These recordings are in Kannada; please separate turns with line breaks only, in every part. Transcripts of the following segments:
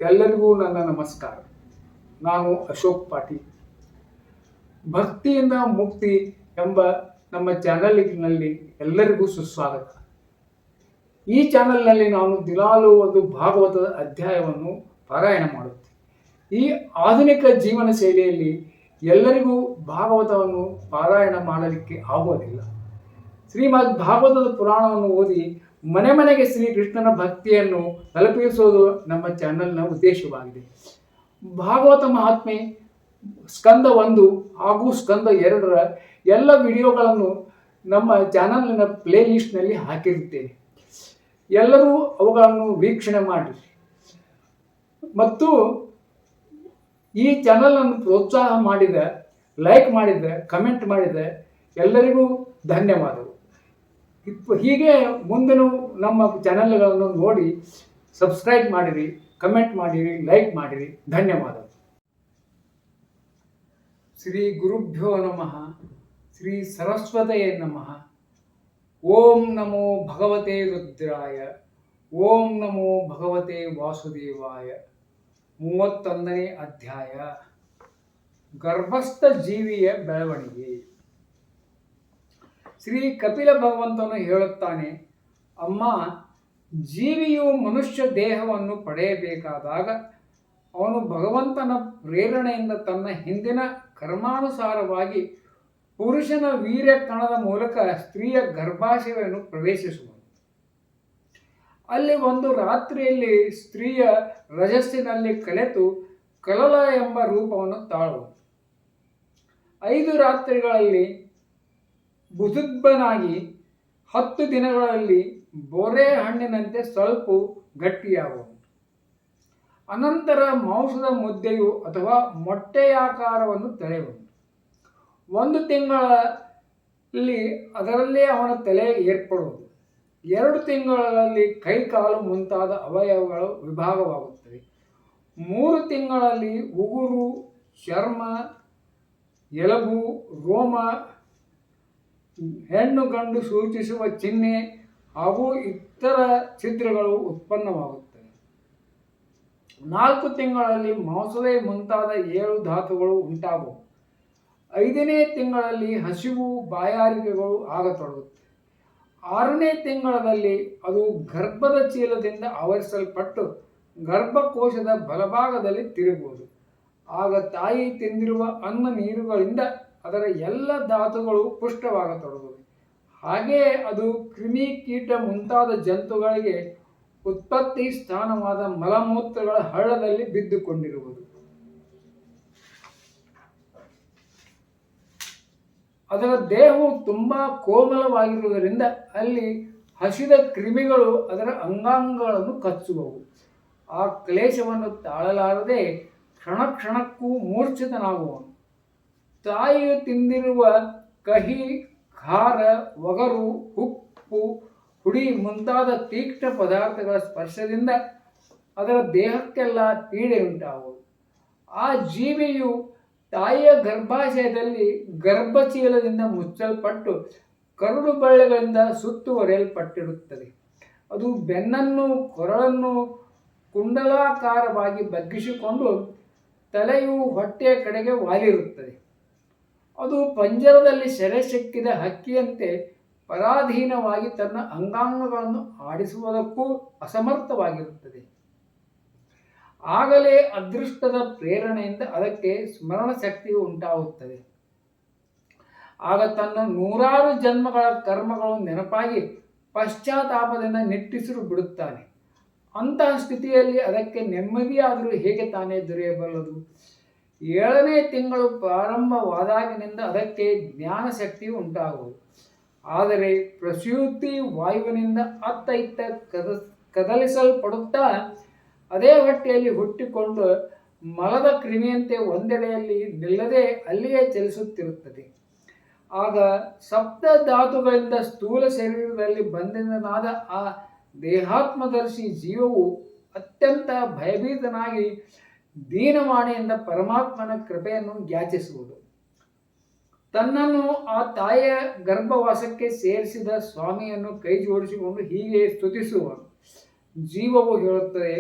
ಎಲ್ಲರಿಗೂ ನನ್ನ ನಮಸ್ಕಾರ. ನಾನು ಅಶೋಕ್ ಪಾಟೀಲ್. ಭಕ್ತಿಯಿಂದ ಮುಕ್ತಿ ಎಂಬ ನಮ್ಮ ಚಾನಲ್ನಲ್ಲಿ ಎಲ್ಲರಿಗೂ ಸುಸ್ವಾಗತ. ಈ ಚಾನಲ್ನಲ್ಲಿ ನಾನು ದಿನಾಲೂ ಒಂದು ಭಾಗವತದ ಅಧ್ಯಾಯವನ್ನು ಪಾರಾಯಣ ಮಾಡುತ್ತೇನೆ. ಈ ಆಧುನಿಕ ಜೀವನ ಶೈಲಿಯಲ್ಲಿ ಎಲ್ಲರಿಗೂ ಭಾಗವತವನ್ನು ಪಾರಾಯಣ ಮಾಡಲಿಕ್ಕೆ ಆಗುವುದಿಲ್ಲ. ಶ್ರೀಮದ್ ಭಾಗವತದ ಪುರಾಣವನ್ನು ಓದಿ ಮನೆ ಮನೆಗೆ ಶ್ರೀಕೃಷ್ಣನ ಭಕ್ತಿಯನ್ನು ತಲುಪಿಸುವುದು ನಮ್ಮ ಚಾನಲ್ನ ಉದ್ದೇಶವಾಗಿದೆ. ಭಾಗವತ ಮಹಾತ್ಮೆ ಸ್ಕಂದ 1 ಹಾಗೂ ಸ್ಕಂದ 2 ಎಲ್ಲ ವಿಡಿಯೋಗಳನ್ನು ನಮ್ಮ ಚಾನಲ್ನ ಪ್ಲೇ ಲಿಸ್ಟ್ನಲ್ಲಿ ಹಾಕಿರುತ್ತೇನೆ. ಎಲ್ಲರೂ ಅವುಗಳನ್ನು ವೀಕ್ಷಣೆ ಮಾಡಿ ಮತ್ತು ಈ ಚಾನಲನ್ನು ಪ್ರೋತ್ಸಾಹ ಮಾಡಿದ, ಲೈಕ್ ಮಾಡಿದ, ಕಮೆಂಟ್ ಮಾಡಿದ ಎಲ್ಲರಿಗೂ ಧನ್ಯವಾದಗಳು. ಹೀಗೆ ಮುಂದಿನ ನಮ್ಮ ಚಾನಲ್ಗಳನ್ನು ನೋಡಿ ಸಬ್ಸ್ಕ್ರೈಬ್ ಮಾಡಿರಿ, ಕಮೆಂಟ್ ಮಾಡಿರಿ, ಲೈಕ್ ಮಾಡಿರಿ. ಧನ್ಯವಾದಗಳು. ಶ್ರೀ ಗುರುಭ್ಯೋ ನಮಃ. ಶ್ರೀ ಸರಸ್ವತಯೇ ನಮಃ. ಓಂ ನಮೋ ಭಗವತೆ ರುದ್ರಾಯ. ಓಂ ನಮೋ ಭಗವತೆ ವಾಸುದೇವಾಯ. 31ನೇ ಅಧ್ಯಾಯ, ಗರ್ಭಸ್ಥ ಜೀವಿಯ ಬೆಳವಣಿಗೆ. ಶ್ರೀ ಕಪಿಲ ಭಗವಂತನು ಹೇಳುತ್ತಾನೆ, ಅಮ್ಮ, ಜೀವಿಯು ಮನುಷ್ಯ ದೇಹವನ್ನು ಪಡೆಯಬೇಕಾದಾಗ ಅವನು ಭಗವಂತನ ಪ್ರೇರಣೆಯಿಂದ ತನ್ನ ಹಿಂದಿನ ಕರ್ಮಾನುಸಾರವಾಗಿ ಪುರುಷನ ವೀರ್ಯ ಕಣದ ಮೂಲಕ ಸ್ತ್ರೀಯ ಗರ್ಭಾಶಯವನ್ನು ಪ್ರವೇಶಿಸುವನು. ಅಲ್ಲಿ ಒಂದು ರಾತ್ರಿಯಲ್ಲಿ ಸ್ತ್ರೀಯ ರಜಸ್ಸಿನಲ್ಲಿ ಕಲೆತು ಕಲಲ ಎಂಬ ರೂಪವನ್ನು ತಾಳುವನು. 5 ರಾತ್ರಿಗಳಲ್ಲಿ ಬುದುಬ್ಬನಾಗಿ 10 ದಿನಗಳಲ್ಲಿ ಬೋರೆ ಹಣ್ಣಿನಂತೆ ಸ್ವಲ್ಪ ಗಟ್ಟಿಯಾಗುವನು. ಅನಂತರ ಮಾಂಸದ ಮುದ್ದೆಯು ಅಥವಾ ಮೊಟ್ಟೆಯಾಕಾರವನ್ನು ತಳೆಯುವನು. 1 ತಿಂಗಳಲ್ಲಿ ಅದರಲ್ಲೇ ಅವನ ತಲೆ ಏರ್ಪಡುವುದು. 2 ತಿಂಗಳಲ್ಲಿ ಕೈ ಕಾಲು ಮುಂತಾದ ಅವಯವಗಳು ವಿಭಾಗವಾಗುತ್ತವೆ. 3 ತಿಂಗಳಲ್ಲಿ ಉಗುರು, ಚರ್ಮ, ಎಲುಬು, ರೋಮ, ಹೆಣ್ಣು ಗಂಡು ಸೂಚಿಸುವ ಚಿಹ್ನೆ ಹಾಗೂ ಇತರ ಛಿದ್ರಗಳು ಉತ್ಪನ್ನವಾಗುತ್ತವೆ. 4 ತಿಂಗಳಲ್ಲಿ ಮಾಂಸವೇ ಮುಂತಾದ 7 ಧಾತುಗಳು ಉಂಟಾಗುವು. 5ನೇ ತಿಂಗಳಲ್ಲಿ ಹಸಿವು, ಬಾಯಾರಿಕೆಗಳು ಆಗತೊಡಗುತ್ತವೆ. 6ನೇ ತಿಂಗಳಲ್ಲಿ ಅದು ಗರ್ಭದ ಚೀಲದಿಂದ ಆವರಿಸಲ್ಪಟ್ಟು ಗರ್ಭಕೋಶದ ಬಲಭಾಗದಲ್ಲಿ ತಿರುಗುವುದು. ಆಗ ತಾಯಿ ತಿಂದಿರುವ ಅನ್ನ ನೀರುಗಳಿಂದ ಅದರ ಎಲ್ಲ ಧಾತುಗಳು ಪುಷ್ಟವಾಗತೊಡಗುವೆ. ಹಾಗೆಯೇ ಅದು ಕ್ರಿಮಿ, ಕೀಟ ಮುಂತಾದ ಜಂತುಗಳಿಗೆ ಉತ್ಪತ್ತಿ ಸ್ಥಾನವಾದ ಮಲಮೂತ್ರಗಳ ಹಳ್ಳದಲ್ಲಿ ಬಿದ್ದುಕೊಂಡಿರುವುದು. ಅದರ ದೇಹವು ತುಂಬಾ ಕೋಮಲವಾಗಿರುವುದರಿಂದ ಅಲ್ಲಿ ಹಸಿದ ಕ್ರಿಮಿಗಳು ಅದರ ಅಂಗಾಂಗಗಳನ್ನು ಕಚ್ಚುವವು. ಆ ಕ್ಲೇಶವನ್ನು ತಾಳಲಾರದೆ ಕ್ಷಣ ಕ್ಷಣಕ್ಕೂ ಮೂರ್ಛಿತನಾಗುವನು. ತಾಯಿಯು ತಿಂದಿರುವ ಕಹಿ, ಖಾರ, ಒಗರು, ಉಪ್ಪು, ಹುಡಿ ಮುಂತಾದ ತೀಕ್ಷ್ಣ ಪದಾರ್ಥಗಳ ಸ್ಪರ್ಶದಿಂದ ಅದರ ದೇಹಕ್ಕೆಲ್ಲ ಪೀಡೆ ಉಂಟಾಗುವುದು. ಆ ಜೀವಿಯು ತಾಯಿಯ ಗರ್ಭಾಶಯದಲ್ಲಿ ಗರ್ಭಚೀಲದಿಂದ ಮುಚ್ಚಲ್ಪಟ್ಟು ಕರುಳು ಬಳ್ಳಿಗಳಿಂದ ಸುತ್ತುವರಿಯಲ್ಪಟ್ಟಿರುತ್ತದೆ. ಅದು ಬೆನ್ನನ್ನು, ಕೊರಳನ್ನು ಕುಂಡಲಾಕಾರವಾಗಿ ಬಗ್ಗಿಸಿಕೊಂಡು ತಲೆಯು ಹೊಟ್ಟೆಯ ಕಡೆಗೆ ವಾಲಿರುತ್ತದೆ. ಅದು ಪಂಜರದಲ್ಲಿ ಸೆರೆ ಸಿಕ್ಕಿದ ಹಕ್ಕಿಯಂತೆ ಪರಾಧೀನವಾಗಿ ತನ್ನ ಅಂಗಾಂಗಗಳನ್ನು ಆಡಿಸುವುದಕ್ಕೂ ಅಸಮರ್ಥವಾಗಿರುತ್ತದೆ. ಆಗಲೇ ಅದೃಷ್ಟದ ಪ್ರೇರಣೆಯಿಂದ ಅದಕ್ಕೆ ಸ್ಮರಣ ಶಕ್ತಿಯು ಉಂಟಾಗುತ್ತದೆ. ಆಗ ತನ್ನ 100 ಜನ್ಮಗಳ ಕರ್ಮಗಳು ನೆನಪಾಗಿ ಪಶ್ಚಾತ್ತಾಪದಿಂದ ನಿಟ್ಟುಸಿರು ಬಿಡುತ್ತಾನೆ. ಅಂತಹ ಸ್ಥಿತಿಯಲ್ಲಿ ಅದಕ್ಕೆ ನೆಮ್ಮದಿಯಾದರೂ ಹೇಗೆ ತಾನೇ ದೊರೆಯಬಲ್ಲದು? 7ನೇ ತಿಂಗಳು ಪ್ರಾರಂಭವಾದಾಗಿನಿಂದ ಅದಕ್ಕೆ ಜ್ಞಾನ ಶಕ್ತಿಯು ಉಂಟಾಗುವುದು. ಆದರೆ ಪ್ರಸೂತಿ ವಾಯುವಿನಿಂದ ಅತ್ತ ಇತ್ತ ಕದಲಿಸಲ್ಪಡುತ್ತಾ ಅದೇ ಹೊಟ್ಟೆಯಲ್ಲಿ ಹುಟ್ಟಿಕೊಂಡು ಮಲದ ಕ್ರಿಮಿಯಂತೆ ಒಂದೆಡೆಯಲ್ಲಿ ನಿಲ್ಲದೆ ಅಲ್ಲಿಯೇ ಚಲಿಸುತ್ತಿರುತ್ತದೆ. ಆಗ ಸಪ್ತ ಧಾತುಗಳಿಂದ ಸ್ಥೂಲ ಶರೀರದಲ್ಲಿ ಬಂಧಿತನಾದ ಆ ದೇಹಾತ್ಮದರ್ಶಿ ಜೀವವು ಅತ್ಯಂತ ಭಯಭೀತನಾಗಿ ದೀನವಾಣಿಯಿಂದ ಪರಮಾತ್ಮನ ಕೃಪೆಯನ್ನು ಯಾಚಿಸುವುದು. ತನ್ನನ್ನು ಆ ತಾಯಿಯ ಗರ್ಭವಾಸಕ್ಕೆ ಸೇರಿಸಿದ ಸ್ವಾಮಿಯನ್ನು ಕೈ ಜೋಡಿಸಿಕೊಂಡು ಹೀಗೆ ಸ್ತುತಿಸುವನು. ಜೀವವು ಹೇಳುತ್ತದೆ,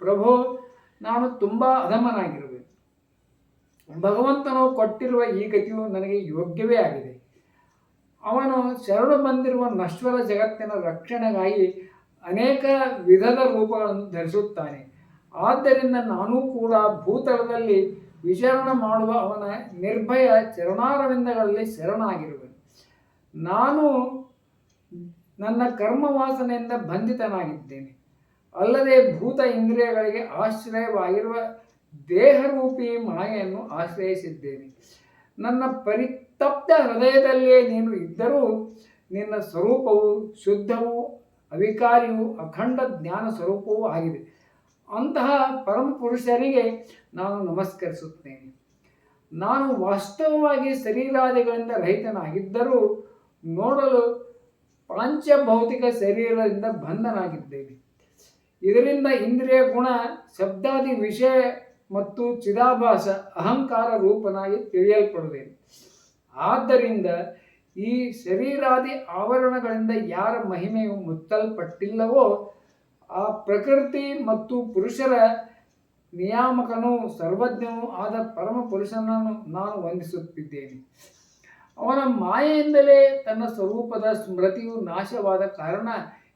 ಪ್ರಭೋ, ನಾನು ತುಂಬ ಅಧಮನಾಗಿರುವೆ. ಭಗವಂತನು ಕೊಟ್ಟಿರುವ ಈ ಗತಿಯು ನನಗೆ ಯೋಗ್ಯವೇ ಆಗಿದೆ. ಅವನು ಶರಣು ಬಂದಿರುವ ನಶ್ವರ ಜಗತ್ತಿನ ರಕ್ಷಣೆಗಾಗಿ ಅನೇಕ ವಿಧದ ರೂಪಗಳನ್ನು ಧರಿಸುತ್ತಾನೆ. ಆದ್ದರಿಂದ ನಾನೂ ಕೂಡ ಭೂತಲದಲ್ಲಿ ವಿಚರಣ ಮಾಡುವ ಅವನ ನಿರ್ಭಯ ಚರಣಾರವಿಂದಗಳಲ್ಲಿ ಶರಣಾಗಿರುವೆ. ನಾನು ನನ್ನ ಕರ್ಮವಾಸನೆಯಿಂದ ಬಂಧಿತನಾಗಿದ್ದೇನೆ. ಅಲ್ಲದೆ ಭೂತ ಇಂದ್ರಿಯಗಳಿಗೆ ಆಶ್ರಯವಾಗಿರುವ ದೇಹರೂಪಿ ಮಾಯೆಯನ್ನು ಆಶ್ರಯಿಸಿದ್ದೇನೆ. ನನ್ನ ಪರಿತಪ್ತ ಹೃದಯದಲ್ಲಿಯೇ ನೀನು ಇದ್ದರೂ ನಿನ್ನ ಸ್ವರೂಪವು ಶುದ್ಧವೂ ಅವಿಕಾರಿಯೂ ಅಖಂಡ ಜ್ಞಾನ ಸ್ವರೂಪವೂ ಆಗಿದೆ. ಅಂತಹ ಪರಮಪುರುಷರಿಗೆ ನಾನು ನಮಸ್ಕರಿಸುತ್ತೇನೆ. ನಾನು ವಾಸ್ತವವಾಗಿ ಶರೀರಾದಿಗಳಿಂದ ರಹಿತನಾಗಿದ್ದರೂ ನೋಡಲು ಪಾಂಚಭೌತಿಕ ಶರೀರದಿಂದ ಬಂಧನಾಗಿದ್ದೇನೆ. ಇದರಿಂದ ಇಂದ್ರಿಯ ಗುಣ, ಶಬ್ದಾದಿ ವಿಷಯ ಮತ್ತು ಚಿದಾಭಾಸ ಅಹಂಕಾರ ರೂಪನಾಗಿ ತಿಳಿಯಲ್ಪಡುತ್ತೇನೆ. ಆದ್ದರಿಂದ ಈ ಶರೀರಾದಿ ಆವರಣಗಳಿಂದ ಯಾರ ಮಹಿಮೆಯು ಮುಚ್ಚಲ್ಪಟ್ಟಿಲ್ಲವೋ ಆ ಪ್ರಕೃತಿ ಮತ್ತು ಪುರುಷರ ನಿಯಾಮಕನೂ ಸರ್ವಜ್ಞನೂ ಆದ ಪರಮ ಪುರುಷನನ್ನು ನಾನು ವಂದಿಸುತ್ತಿದ್ದೇನೆ. ಅವನ ಮಾಯೆಯಿಂದಲೇ ತನ್ನ ಸ್ವರೂಪದ ಸ್ಮೃತಿಯು ನಾಶವಾದ ಕಾರಣ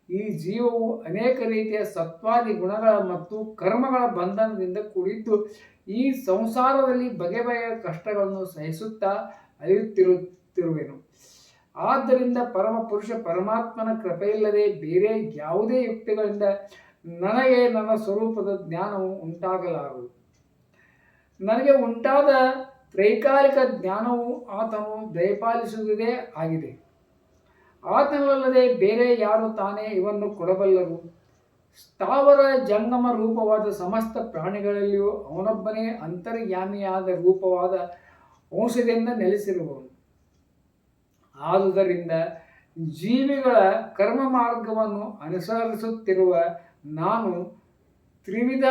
ಈ ಜೀವವು ಅನೇಕ ರೀತಿಯ ಸತ್ವಾದಿ ಗುಣಗಳ ಮತ್ತು ಕರ್ಮಗಳ ಬಂಧನದಿಂದ ಕೂಡಿದ್ದು ಈ ಸಂಸಾರದಲ್ಲಿ ಬಗೆ ಬಗೆಯ ಕಷ್ಟಗಳನ್ನು ಸಹಿಸುತ್ತಾ ಅಲಿಯುತ್ತಿರುವೆನು. ಆದ್ದರಿಂದ ಪರಮ ಪುರುಷ ಪರಮಾತ್ಮನ ಕೃಪೆಯಿಲ್ಲದೆ ಬೇರೆ ಯಾವುದೇ ಯುಕ್ತಿಗಳಿಂದ ನನಗೆ ನನ್ನ ಸ್ವರೂಪದ ಜ್ಞಾನವು ಉಂಟಾಗಲಾರದು. ನನಗೆ ಉಂಟಾದ ತ್ರೈಕಾಲಿಕ ಜ್ಞಾನವು ಆತನು ದಯಪಾಲಿಸುವುದೇ ಆಗಿದೆ. ಆತನಲ್ಲದೆ ಬೇರೆ ಯಾರು ತಾನೇ ಇವನ್ನು ಕೊಡಬಲ್ಲರು? ಸ್ಥಾವರ ಜಂಗಮ ರೂಪವಾದ ಸಮಸ್ತ ಪ್ರಾಣಿಗಳಲ್ಲಿಯೂ ಅವನೊಬ್ಬನೇ ಅಂತರ್ಯಾಮಿಯಾದ ರೂಪವಾದ ಅಂಶದಿಂದ ನೆಲೆಸಿರುವವನು. ಆದುದರಿಂದ ಜೀವಿಗಳ ಕರ್ಮ ಮಾರ್ಗವನ್ನು ಅನುಸರಿಸುತ್ತಿರುವ ನಾನು ತ್ರಿವಿಧ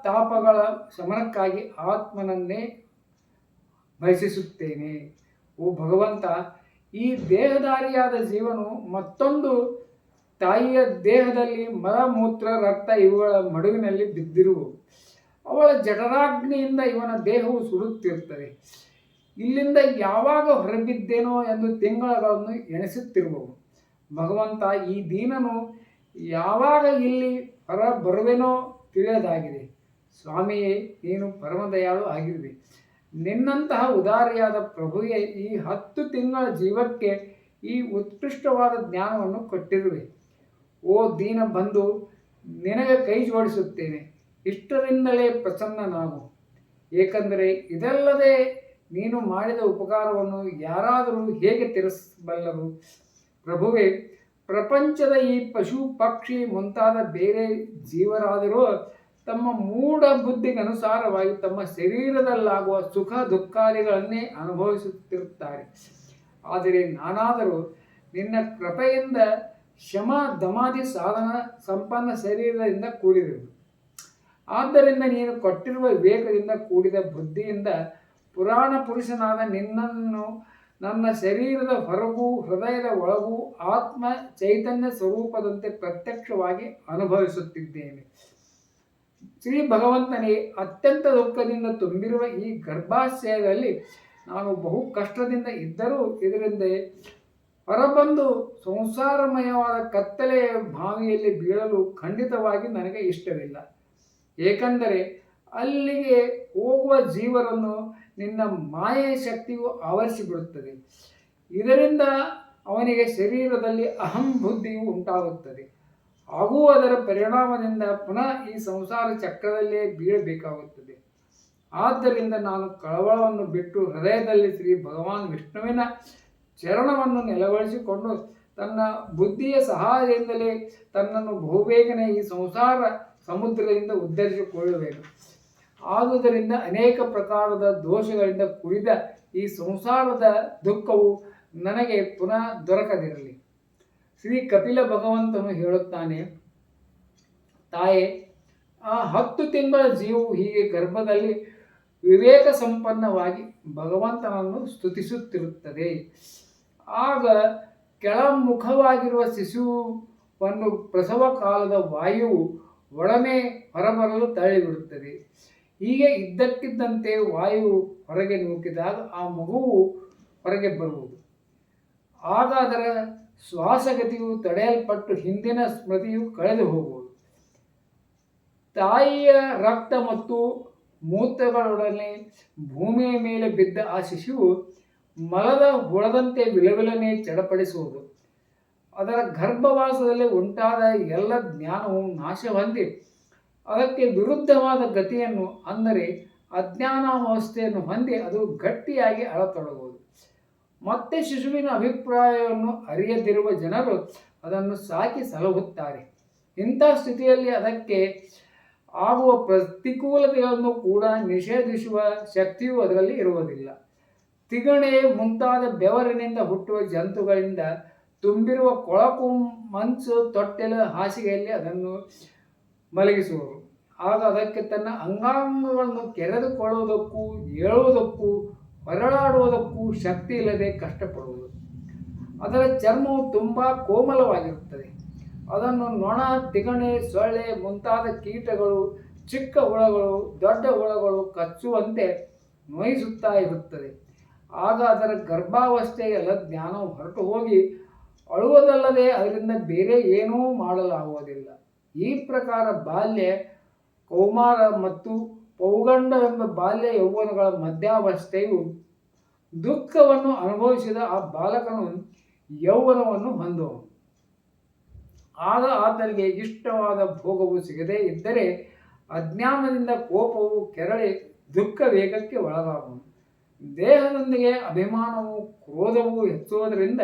ತಾಪಗಳ ಶಮನಕ್ಕಾಗಿ ಆತ್ಮನನ್ನೇ ಬಯಸಿಸುತ್ತೇನೆ. ಓ ಭಗವಂತ, ಈ ದೇಹಧಾರಿಯಾದ ಜೀವನು ಮತ್ತೊಂದು ತಾಯಿಯ ದೇಹದಲ್ಲಿ ಮಲ, ಮೂತ್ರ, ರಕ್ತ ಇವುಗಳ ಮಡುವಿನಲ್ಲಿ ಬಿದ್ದಿರುವವು. ಅವಳ ಜಠರಾಗ್ನಿಯಿಂದ ಇವನ ದೇಹವು ಸುಡುತ್ತಿರುತ್ತದೆ. ಇಲ್ಲಿಂದ ಯಾವಾಗ ಹೊರಬಿದ್ದೇನೋ ಎಂದು ತಿಂಗಳುಗಳನ್ನು ಎಣಿಸುತ್ತಿರುವವು. ಭಗವಂತ, ಈ ದೀನನು ಯಾವಾಗ ಇಲ್ಲಿ ಹೊರ ಬರುವೆನೋ ತಿಳಿಯದಾಗಿದೆ. ಸ್ವಾಮಿಯೇ, ನೀನು ಪರಮದಯಾಳು ಆಗಿರುವೆ. ನಿನ್ನಂತಹ ಉದಾರಿಯಾದ ಪ್ರಭುವೆ ಈ 10 ತಿಂಗಳ ಜೀವಕ್ಕೆ ಈ ಉತ್ಕೃಷ್ಟವಾದ ಜ್ಞಾನವನ್ನು ಕೊಟ್ಟಿರುವೆ. ಓ ದೀನ ಬಂಧು, ನಿನಗೆ ಕೈ ಜೋಡಿಸುತ್ತೇನೆ. ಇಷ್ಟರಿಂದಲೇ ಪ್ರಸನ್ನನಾಗು. ಏಕೆಂದರೆ ಇದಲ್ಲದೆ ನೀನು ಮಾಡಿದ ಉಪಕಾರವನ್ನು ಯಾರಾದರೂ ಹೇಗೆ ತೀರಿಸಬಲ್ಲರು? ಪ್ರಭುವೆ, ಪ್ರಪಂಚದ ಈ ಪಶು, ಪಕ್ಷಿ ಮುಂತಾದ ಬೇರೆ ಜೀವರಾದರೂ ತಮ್ಮ ಮೂಢ ಬುದ್ಧಿಗನುಸಾರವಾಗಿ ತಮ್ಮ ಶರೀರದಲ್ಲಾಗುವ ಸುಖ ದುಃಖಾದಿಗಳನ್ನೇ ಅನುಭವಿಸುತ್ತಿರುತ್ತಾರೆ. ಆದರೆ ನಾನಾದರೂ ನಿನ್ನ ಕೃಪೆಯಿಂದ ಶಮ ದಮಾದಿ ಸಾಧನ ಸಂಪನ್ನ ಶರೀರದಿಂದ ಕೂಡಿರುವುದು. ಆದ್ದರಿಂದ ನೀನು ಕೊಟ್ಟಿರುವ ವಿವೇಕದಿಂದ ಕೂಡಿದ ಬುದ್ಧಿಯಿಂದ ಪುರಾಣ ಪುರುಷನಾದ ನಿನ್ನನ್ನು ನನ್ನ ಶರೀರದ ಹೊರಗೂ ಹೃದಯದ ಒಳಗೂ ಆತ್ಮ ಚೈತನ್ಯ ಸ್ವರೂಪದಂತೆ ಪ್ರತ್ಯಕ್ಷವಾಗಿ ಅನುಭವಿಸುತ್ತಿದ್ದೇನೆ. ಶ್ರೀ ಭಗವಂತನೇ, ಅತ್ಯಂತ ದುಃಖದಿಂದ ತುಂಬಿರುವ ಈ ಗರ್ಭಾಶಯದಲ್ಲಿ ನಾನು ಬಹು ಕಷ್ಟದಿಂದ ಇದ್ದರೂ ಇದರಿಂದ ಹೊರಬಂದು ಸಂಸಾರಮಯವಾದ ಕತ್ತಲೆಯ ಬಾವಿಯಲ್ಲಿ ಬೀಳಲು ಖಂಡಿತವಾಗಿ ನನಗೆ ಇಷ್ಟವಿಲ್ಲ. ಏಕೆಂದರೆ ಅಲ್ಲಿಗೆ ಹೋಗುವ ಜೀವರನ್ನು ನಿನ್ನ ಮಾಯೆಯ ಶಕ್ತಿಯು ಆವರಿಸಿಬಿಡುತ್ತದೆ. ಇದರಿಂದ ಅವನಿಗೆ ಶರೀರದಲ್ಲಿ ಅಹಂ ಬುದ್ಧಿಯು ಉಂಟಾಗುತ್ತದೆ. ಹಾಗೂ ಅದರ ಪರಿಣಾಮದಿಂದ ಪುನಃ ಈ ಸಂಸಾರ ಚಕ್ರದಲ್ಲೇ ಬೀಳಬೇಕಾಗುತ್ತದೆ. ಆದ್ದರಿಂದ ನಾನು ಕಳವಳವನ್ನು ಬಿಟ್ಟು ಹೃದಯದಲ್ಲಿ ಶ್ರೀ ಭಗವಾನ್ ವಿಷ್ಣುವಿನ ಚರಣವನ್ನು ನೆಲವಳಿಸಿಕೊಂಡು ತನ್ನ ಬುದ್ಧಿಯ ಸಹಾಯದಿಂದಲೇ ತನ್ನನ್ನು ಬಹುಬೇಗನೆ ಈ ಸಂಸಾರ ಸಮುದ್ರದಿಂದ ಉದ್ಧರಿಸಿಕೊಳ್ಳುವೆನು. ಆದುದರಿಂದ ಅನೇಕ ಪ್ರಕಾರದ ದೋಷಗಳಿಂದ ಕೂಡಿದ ಈ ಸಂಸಾರದ ದುಃಖವು ನನಗೆ ಪುನಃ ದೊರಕದಿರಲಿ. ಶ್ರೀ ಕಪಿಲ ಭಗವಂತನು ಹೇಳುತ್ತಾನೆ, ತಾಯೇ, ಆ 10 ತಿಂಗಳ ಜೀವವು ಹೀಗೆ ಗರ್ಭದಲ್ಲಿ ವಿವೇಕ ಸಂಪನ್ನವಾಗಿ ಭಗವಂತನನ್ನು ಸ್ತುತಿಸುತ್ತಿರುತ್ತದೆ. ಆಗ ಕೆಳಮುಖವಾಗಿರುವ ಶಿಶುವನ್ನು ಪ್ರಸವ ಕಾಲದ ವಾಯುವು ಒಡನೆ ಹೊರಬರಲು ತಳ್ಳಿಬಿಡುತ್ತದೆ. ಹೀಗೆ ಇದ್ದಕ್ಕಿದ್ದಂತೆ ವಾಯು ಹೊರಗೆ ನೂಕಿದಾಗ ಆ ಮಗುವು ಹೊರಗೆ ಬರುವುದು. ಆಗ ಅದರ ಶ್ವಾಸಗತಿಯು ತಡೆಯಲ್ಪಟ್ಟು ಹಿಂದಿನ ಸ್ಮೃತಿಯು ಕಳೆದು ಹೋಗುವುದು. ತಾಯಿಯ ರಕ್ತ ಮತ್ತು ಮೂತ್ರಗಳೊಡನೆ ಭೂಮಿಯ ಮೇಲೆ ಬಿದ್ದ ಆ ಶಿಶುವು ಮಲದ ಹುಳದಂತೆ ವಿಲವಿಲನೆ ಚಡಪಡಿಸುವುದು. ಅದರ ಗರ್ಭವಾಸದಲ್ಲಿ ಉಂಟಾದ ಎಲ್ಲ ಜ್ಞಾನವು ನಾಶ ಹೊಂದಿ ಅದಕ್ಕೆ ವಿರುದ್ಧವಾದ ಗತಿಯನ್ನು, ಅಂದರೆ ಅಜ್ಞಾನಾವಸ್ಥೆಯನ್ನು ಹೊಂದಿ ಅದು ಗಟ್ಟಿಯಾಗಿ ಅಳತೊಡಗುವುದು. ಮತ್ತೆ ಶಿಶುವಿನ ಅಭಿಪ್ರಾಯವನ್ನು ಅರಿಯದಿರುವ ಜನರು ಅದನ್ನು ಸಾಕಿ ಸಲಹುತ್ತಾರೆ. ಇಂಥ ಸ್ಥಿತಿಯಲ್ಲಿ ಅದಕ್ಕೆ ಆಗುವ ಪ್ರತಿಕೂಲತೆಗಳನ್ನು ಕೂಡ ನಿಷೇಧಿಸುವ ಶಕ್ತಿಯೂ ಅದರಲ್ಲಿ ಇರುವುದಿಲ್ಲ. ತಿಗಣೆ ಮುಂತಾದ ಬೆವರಿನಿಂದ ಹುಟ್ಟುವ ಜಂತುಗಳಿಂದ ತುಂಬಿರುವ ಕೊಳಕು ಮಂಚು ತೊಟ್ಟೆಲ ಹಾಸಿಗೆಯಲ್ಲಿ ಅದನ್ನು ಮಲಗಿಸುವರು. ಆಗ ಅದಕ್ಕೆ ತನ್ನ ಅಂಗಾಂಗಗಳನ್ನು ಕೆರೆದುಕೊಳ್ಳುವುದಕ್ಕೂ ಏಳುವುದಕ್ಕೂ ಹೊರಳಾಡುವುದಕ್ಕೂ ಶಕ್ತಿ ಇಲ್ಲದೆ ಕಷ್ಟಪಡುವುದು. ಅದರ ಚರ್ಮವು ತುಂಬ ಕೋಮಲವಾಗಿರುತ್ತದೆ. ಅದನ್ನು ನೊಣ, ತಿಗಣೆ, ಸೊಳ್ಳೆ ಮುಂತಾದ ಕೀಟಗಳು, ಚಿಕ್ಕ ಹುಳಗಳು, ದೊಡ್ಡ ಹುಳಗಳು ಕಚ್ಚುವಂತೆ ನೋಯಿಸುತ್ತಾ ಇರುತ್ತದೆ. ಆಗ ಅದರ ಗರ್ಭಾವಸ್ಥೆಯ ಎಲ್ಲ ಜ್ಞಾನವು ಹೊರಟು ಹೋಗಿ ಅಳುವುದಲ್ಲದೆ ಅದರಿಂದ ಬೇರೆ ಏನೂ ಮಾಡಲಾಗುವುದಿಲ್ಲ. ಈ ಪ್ರಕಾರ ಬಾಲ್ಯ, ಕೌಮಾರ ಮತ್ತು ಪೌಗಂಡವೆಂಬ ಬಾಲ್ಯ ಯೌವನಗಳ ಮಧ್ಯಾವಸ್ಥೆಯು ದುಃಖವನ್ನು ಅನುಭವಿಸಿದ ಆ ಬಾಲಕನು ಯೌವನವನ್ನು ಹೊಂದುವನು. ಆಗ ಆತನಿಗೆ ಇಷ್ಟವಾದ ಭೋಗವು ಸಿಗದೇ ಇದ್ದರೆ ಅಜ್ಞಾನದಿಂದ ಕೋಪವು ಕೆರಳಿ ದುಃಖ ವೇಗಕ್ಕೆ ಒಳಗಾಗುವನು. ದೇಹದೊಂದಿಗೆ ಅಭಿಮಾನವು ಕ್ರೋಧವು ಹೆಚ್ಚುವುದರಿಂದ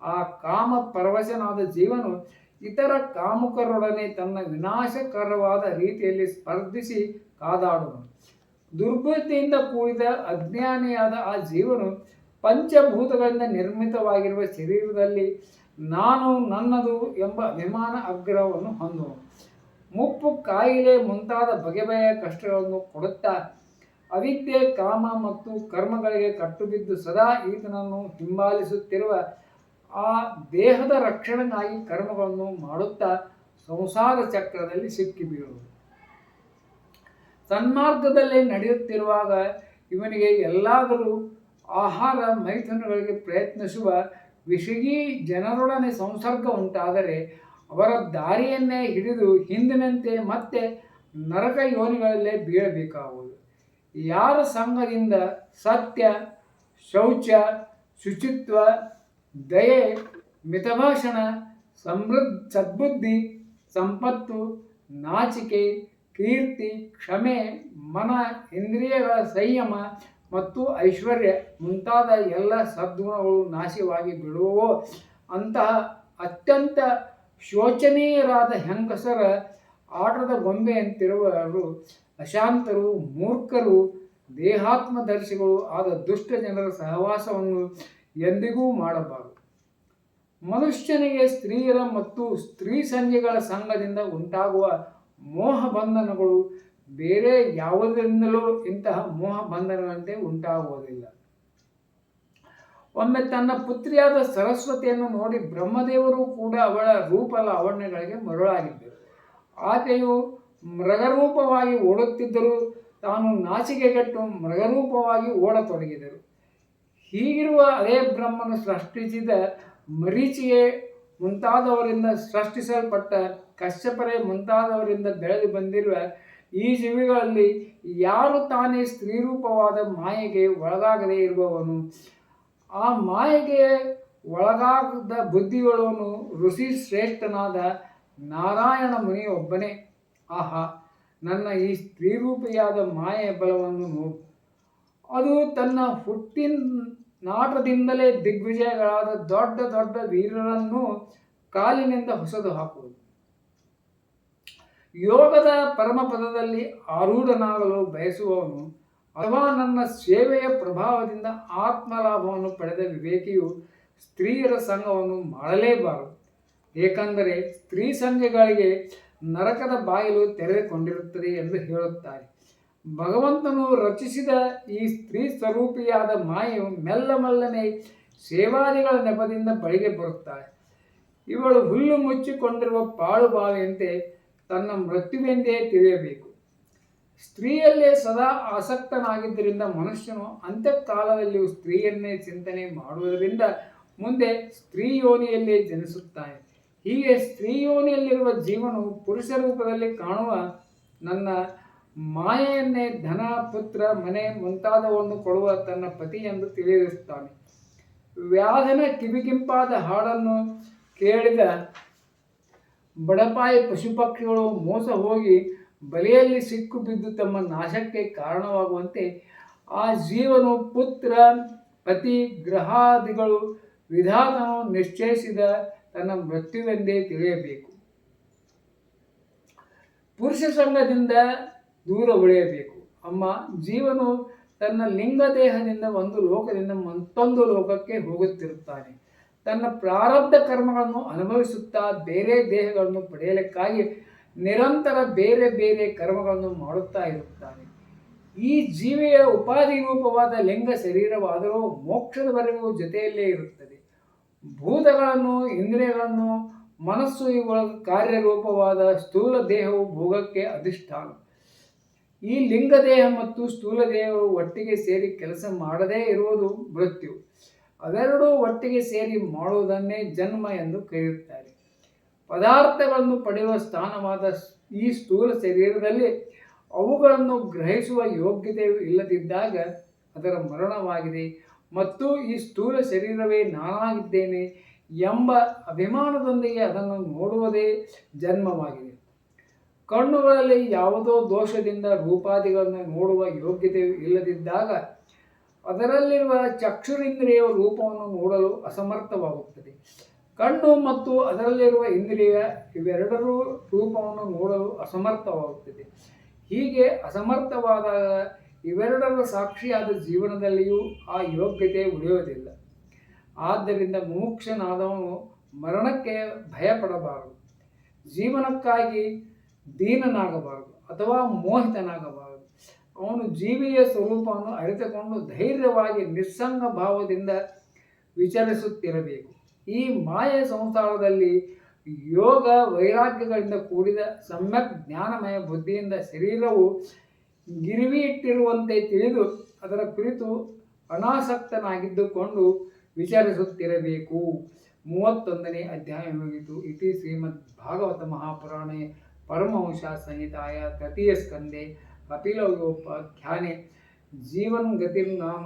ಆ ಕಾಮ ಪರವಶನಾದ ಜೀವನು ಇತರ ಕಾಮುಕರೊಡನೆ ತನ್ನ ವಿನಾಶಕರವಾದ ರೀತಿಯಲ್ಲಿ ಸ್ಪರ್ಧಿಸಿ ಕಾದಾಡುವನು. ದುರ್ಬುದ್ಧಿಯಿಂದ ಕೂಡಿದ ಅಜ್ಞಾನಿಯಾದ ಆ ಜೀವನು ಪಂಚಭೂತಗಳಿಂದ ನಿರ್ಮಿತವಾಗಿರುವ ಶರೀರದಲ್ಲಿ ನಾನು, ನನ್ನದು ಎಂಬ ಅಭಿಮಾನ ಆಗ್ರಹವನ್ನು ಹೊಂದುವನು. ಮುಪ್ಪು, ಕಾಯಿಲೆ ಮುಂತಾದ ಬಗೆ ಬಗೆಯ ಕಷ್ಟಗಳನ್ನು ಕೊಡುತ್ತಾ ಅವಿದ್ಯೆ, ಕಾಮ ಮತ್ತು ಕರ್ಮಗಳಿಗೆ ಕಟ್ಟುಬಿದ್ದು ಸದಾ ಈತನನ್ನು ಹಿಂಬಾಲಿಸುತ್ತಿರುವ ಆ ದೇಹದ ರಕ್ಷಣೆಗಾಗಿ ಕರ್ಮಗಳನ್ನು ಮಾಡುತ್ತಾ ಸಂಸಾರ ಚಕ್ರದಲ್ಲಿ ಸಿಕ್ಕಿಬೀಳುವುದು. ಸನ್ಮಾರ್ಗದಲ್ಲಿ ನಡೆಯುತ್ತಿರುವಾಗ ಇವನಿಗೆ ಎಲ್ಲಾದರೂ ಆಹಾರ ಮೈಥುನಗಳಿಗೆ ಪ್ರಯತ್ನಿಸುವ ವಿಷಯೀ ಜನರೊಡನೆ ಸಂಸರ್ಗ ಉಂಟಾದರೆ ಅವರ ದಾರಿಯನ್ನೇ ಹಿಡಿದು ಹಿಂದಿನಂತೆ ಮತ್ತೆ ನರಕ ಯೋನಿಗಳಲ್ಲೇ ಬೀಳಬೇಕಾಗುವುದು. ಯಾರ ಸಂಘದಿಂದ ಸತ್ಯ, ಶೌಚ, ಶುಚಿತ್ವ, ದಯೆ, ಮಿತಭಾಷಣ, ಸದ್ಬುದ್ಧಿ, ಸಂಪತ್ತು, ನಾಚಿಕೆ, ಕೀರ್ತಿ, ಕ್ಷಮೆ, ಮನ, ಇಂದ್ರಿಯಗಳ ಸಂಯಮ ಮತ್ತು ಐಶ್ವರ್ಯ ಮುಂತಾದ ಎಲ್ಲ ಸದ್ಗುಣಗಳು ನಾಶವಾಗಿ ಬಿಡುವವೋ ಅಂತಹ ಅತ್ಯಂತ ಶೋಚನೀಯರಾದ ಹೆಂಗಸರ ಆಟದ ಗೊಂಬೆಯಂತಿರುವವರು ಅಶಾಂತರು, ಮೂರ್ಖರು, ದೇಹಾತ್ಮದರ್ಶಿಗಳು ಆದ ದುಷ್ಟ ಜನರ ಸಹವಾಸವನ್ನು ಎಂದಿಗೂ ಮಾಡಬಾರದು. ಮನುಷ್ಯನಿಗೆ ಸ್ತ್ರೀಯರ ಮತ್ತು ಸ್ತ್ರೀ ಸಂಘಗಳ ಸಂಘದಿಂದ ಉಂಟಾಗುವ ಮೋಹ ಬಂಧನಗಳು ಬೇರೆ ಯಾವುದರಿಂದಲೂ ಇಂತಹ ಮೋಹ ಬಂಧನದಂತೆ ಉಂಟಾಗುವುದಿಲ್ಲ. ಒಮ್ಮೆ ತನ್ನ ಪುತ್ರಿಯಾದ ಸರಸ್ವತಿಯನ್ನು ನೋಡಿ ಬ್ರಹ್ಮದೇವರು ಕೂಡ ಅವಳ ರೂಪ ಲಾವಣ್ಯಗಳಿಗೆ ಮರುಳಾಗಿದ್ದರು. ಆಕೆಯು ಮೃಗರೂಪವಾಗಿ ಓಡುತ್ತಿದ್ದರೂ ತಾನು ನಾಚಿಕೆಗೆಟ್ಟು ಮೃಗರೂಪವಾಗಿ ಓಡತೊಡಗಿದರು. ಹೀಗಿರುವ ಅದೇ ಬ್ರಹ್ಮನು ಸೃಷ್ಟಿಸಿದ ಮರೀಚಿಯೇ ಮುಂತಾದವರಿಂದ ಸೃಷ್ಟಿಸಲ್ಪಟ್ಟ ಕಶ್ಯಪರೇ ಮುಂತಾದವರಿಂದ ಬೆಳೆದು ಬಂದಿರುವ ಈ ಜೀವಿಗಳಲ್ಲಿ ಯಾರು ತಾನೇ ಸ್ತ್ರೀರೂಪವಾದ ಮಾಯೆಗೆ ಒಳಗಾಗದೇ ಇರುವವನು? ಆ ಮಾಯೆಗೆ ಒಳಗಾಗದ ಬುದ್ಧಿಯುಳ್ಳವನು ಋಷಿ ಶ್ರೇಷ್ಠನಾದ ನಾರಾಯಣ ಮುನಿಯೊಬ್ಬನೇ. ಆಹಾ, ನನ್ನ ಈ ಸ್ತ್ರೀರೂಪಿಯಾದ ಮಾಯೆಯ ಬಲವನ್ನು ನೋಡು. ಅದು ತನ್ನ ಹುಟ್ಟಿನಾಟದಿಂದಲೇ ದಿಗ್ವಿಜಯಗಳಾದ ದೊಡ್ಡ ದೊಡ್ಡ ವೀರರನ್ನು ಕಾಲಿನಿಂದ ಹೊಸದು ಹಾಕುವುದು. ಯೋಗದ ಪರಮಪದದಲ್ಲಿ ಆರೂಢನಾಗಲು ಬಯಸುವವನು ಅಥವಾ ನನ್ನ ಸೇವೆಯ ಪ್ರಭಾವದಿಂದ ಆತ್ಮಲಾಭವನ್ನು ಪಡೆದ ವಿವೇಕಿಯು ಸ್ತ್ರೀಯರ ಸಂಘವನ್ನು ಮಾಡಲೇಬಾರದು. ಏಕೆಂದರೆ ಸ್ತ್ರೀ ಸಂಘಗಳಿಗೆ ನರಕದ ಬಾಗಿಲು ತೆರೆದುಕೊಂಡಿರುತ್ತದೆ ಎಂದು ಹೇಳುತ್ತಾರೆ. ಭಗವಂತನು ರಚಿಸಿದ ಈ ಸ್ತ್ರೀ ಸ್ವರೂಪಿಯಾದ ಮಾಯೆಯು ಮೆಲ್ಲ ಮೆಲ್ಲನೆ ಸೇವಾದಿಗಳ ನೆಪದಿಂದ ಬಳಿಗೆ ಬರುತ್ತಾಳೆ. ಇವಳು ಹುಲ್ಲು ಮುಚ್ಚಿಕೊಂಡಿರುವ ಪಾಳು ಬಾವಿಯಂತೆ ತನ್ನ ಮೃತ್ಯುವೆಂದೇ ತಿಳಿಯಬೇಕು. ಸ್ತ್ರೀಯಲ್ಲೇ ಸದಾ ಆಸಕ್ತನಾಗಿದ್ದರಿಂದ ಮನುಷ್ಯನು ಅಂತ್ಯಕಾಲದಲ್ಲಿಯೂ ಸ್ತ್ರೀಯನ್ನೇ ಚಿಂತನೆ ಮಾಡುವುದರಿಂದ ಮುಂದೆ ಸ್ತ್ರೀ ಯೋನಿಯಲ್ಲೇ ಜನಿಸುತ್ತಾನೆ. ಹೀಗೆ ಸ್ತ್ರೀ ಯೋನಿಯಲ್ಲಿರುವ ಜೀವನು ಪುರುಷ ರೂಪದಲ್ಲಿ ಕಾಣುವ ನನ್ನ ಮಾಯೆಯನ್ನೇ ಧನ, ಪುತ್ರ, ಮನೆ ಮುಂತಾದವನ್ನು ಕೊಡುವ ತನ್ನ ಪತಿ ಎಂದು ತಿಳಿದಿರುತ್ತಾನೆ. ವ್ಯಾಧನ ಕಿವಿಗಿಂಪಾದ ಹಾಡನ್ನು ಕೇಳಿದ ಬಡಪಾಯಿ ಪಶುಪಕ್ಷಿಗಳು ಮೋಸ ಹೋಗಿ ಬಲೆಯಲ್ಲಿ ಸಿಕ್ಕು ಬಿದ್ದು ತಮ್ಮ ನಾಶಕ್ಕೆ ಕಾರಣವಾಗುವಂತೆ ಆ ಜೀವನು ಪುತ್ರ, ಪತಿ, ಗ್ರಹಾದಿಗಳು ವಿಧಾತನು ನಿಶ್ಚಯಿಸಿದ ತನ್ನ ಮೃತ್ಯುವೆಂದೇ ತಿಳಿಯಬೇಕು. ಪುರುಷ ಸಂಘದಿಂದ ದೂರ ಉಳಿಯಬೇಕು. ಅಮ್ಮ, ಜೀವನು ತನ್ನ ಲಿಂಗ ದೇಹದಿಂದ ಒಂದು ಲೋಕದಿಂದ ಮತ್ತೊಂದು ಲೋಕಕ್ಕೆ ಹೋಗುತ್ತಿರುತ್ತಾನೆ. ತನ್ನ ಪ್ರಾರಬ್ಧ ಕರ್ಮಗಳನ್ನು ಅನುಭವಿಸುತ್ತಾ ಬೇರೆ ದೇಹಗಳನ್ನು ಪಡೆಯಲಿಕ್ಕಾಗಿ ನಿರಂತರ ಬೇರೆ ಬೇರೆ ಕರ್ಮಗಳನ್ನು ಮಾಡುತ್ತಾ ಇರುತ್ತಾನೆ. ಈ ಜೀವಿಯ ಉಪಾಧಿ ರೂಪವಾದ ಲಿಂಗ ಶರೀರವಾದರೂ ಮೋಕ್ಷದವರೆಗೂ ಜೊತೆಯಲ್ಲೇ ಇರುತ್ತದೆ. ಭೂತಗಳನ್ನು, ಇಂದ್ರಿಯಗಳನ್ನು, ಮನಸ್ಸು ಇವುಗಳ ಕಾರ್ಯರೂಪವಾದ ಸ್ಥೂಲ ದೇಹವು ಭೋಗಕ್ಕೆ ಅಧಿಷ್ಠಾನ. ಈ ಲಿಂಗದೇಹ ಮತ್ತು ಸ್ಥೂಲ ದೇಹಗಳು ಒಟ್ಟಿಗೆ ಸೇರಿ ಕೆಲಸ ಮಾಡದೇ ಇರುವುದು ಮೃತ್ಯು. ಅವೆರಡೂ ಒಟ್ಟಿಗೆ ಸೇರಿ ಮಾಡುವುದನ್ನೇ ಜನ್ಮ ಎಂದು ಕರೆಯುತ್ತಾರೆ. ಪದಾರ್ಥಗಳನ್ನು ಪಡೆಯುವ ಸ್ಥಾನವಾದ ಈ ಸ್ಥೂಲ ಶರೀರದಲ್ಲಿ ಅವುಗಳನ್ನು ಗ್ರಹಿಸುವ ಯೋಗ್ಯತೆಯು ಇಲ್ಲದಿದ್ದಾಗ ಅದರ ಮರಣವಾಗಿದೆ ಮತ್ತು ಈ ಸ್ಥೂಲ ಶರೀರವೇ ನಾನಾಗಿದ್ದೇನೆ ಎಂಬ ಅಭಿಮಾನದೊಂದಿಗೆ ಅದನ್ನು ನೋಡುವುದೇ ಜನ್ಮವಾಗಿದೆ. ಕಣ್ಣುಗಳಲ್ಲಿ ಯಾವುದೋ ದೋಷದಿಂದ ರೂಪಾದಿಗಳನ್ನು ನೋಡುವ ಯೋಗ್ಯತೆಯು ಇಲ್ಲದಿದ್ದಾಗ ಅದರಲ್ಲಿರುವ ಚಕ್ಷುರಿಂದ್ರಿಯ ರೂಪವನ್ನು ನೋಡಲು ಅಸಮರ್ಥವಾಗುತ್ತದೆ. ಕಣ್ಣು ಮತ್ತು ಅದರಲ್ಲಿರುವ ಇಂದ್ರಿಯ ಇವೆರಡರೂ ರೂಪವನ್ನು ನೋಡಲು ಅಸಮರ್ಥವಾಗುತ್ತದೆ. ಹೀಗೆ ಅಸಮರ್ಥವಾದಾಗ ಇವೆರಡರ ಸಾಕ್ಷಿಯಾದ ಜೀವನದಲ್ಲಿಯೂ ಆ ಯೋಗ್ಯತೆ ಉಳಿಯುವುದಿಲ್ಲ. ಆದ್ದರಿಂದ ಮುಮುಕ್ಷನಾದವನು ಮರಣಕ್ಕೆ ಭಯಪಡಬಾರದು, ಜೀವನಕ್ಕಾಗಿ ದೀನನಾಗಬಾರದು ಅಥವಾ ಮೋಹಿತನಾಗಬಾರದು. ಅವನು ಜೀವಿಯ ಸ್ವರೂಪವನ್ನು ಅರಿತುಕೊಂಡು ಧೈರ್ಯವಾಗಿ ನಿಸ್ಸಂಗ ಭಾವದಿಂದ ವಿಚರಿಸುತ್ತಿರಬೇಕು. ಈ ಮಾಯೆ ಸಂಸಾರದಲ್ಲಿ ಯೋಗ ವೈರಾಗ್ಯಗಳಿಂದ ಕೂಡಿದ ಸಮ್ಯಕ್ ಜ್ಞಾನಮಯ ಬುದ್ಧಿಯಿಂದ ಶರೀರವು ಗಿರಿವಿ ಇಟ್ಟಿರುವಂತೆ ತಿಳಿದು ಅದರ ಕುರಿತು ಅನಾಸಕ್ತನಾಗಿದ್ದುಕೊಂಡು ವಿಚಾರಿಸುತ್ತಿರಬೇಕು. 31ನೇ ಅಧ್ಯಾಯ ಮುಗಿತು. ಇತಿ ಶ್ರೀಮದ್ ಭಾಗವತ ಮಹಾಪುರಾಣೆ ಪರಮಹಂಸ ಸಂಹಿತಾಯ ತೃತೀಯ ಸ್ಕಂದೆ ಕಪಿಲಯೋಪಾಖ್ಯಾನೆ ಜೀವನ್ ಗತಿರ್ನಾಮ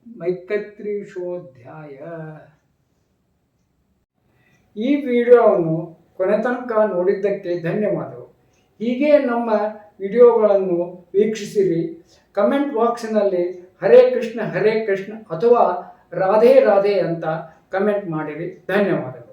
31ೋಧ್ಯಾಯ. ಈ ವಿಡಿಯೋವನ್ನು ಕೊನೆ ತನಕ ನೋಡಿದ್ದಕ್ಕೆ ಧನ್ಯವಾದಗಳು. ಹೀಗೆ ನಮ್ಮ ವಿಡಿಯೋಗಳನ್ನು ವೀಕ್ಷಿಸಿರಿ. ಕಮೆಂಟ್ ಬಾಕ್ಸ್ನಲ್ಲಿ ಹರೇ ಕೃಷ್ಣ ಅಥವಾ ರಾಧೆ ರಾಧೆ ಅಂತ ಕಮೆಂಟ್ ಮಾಡಿರಿ. ಧನ್ಯವಾದಗಳು.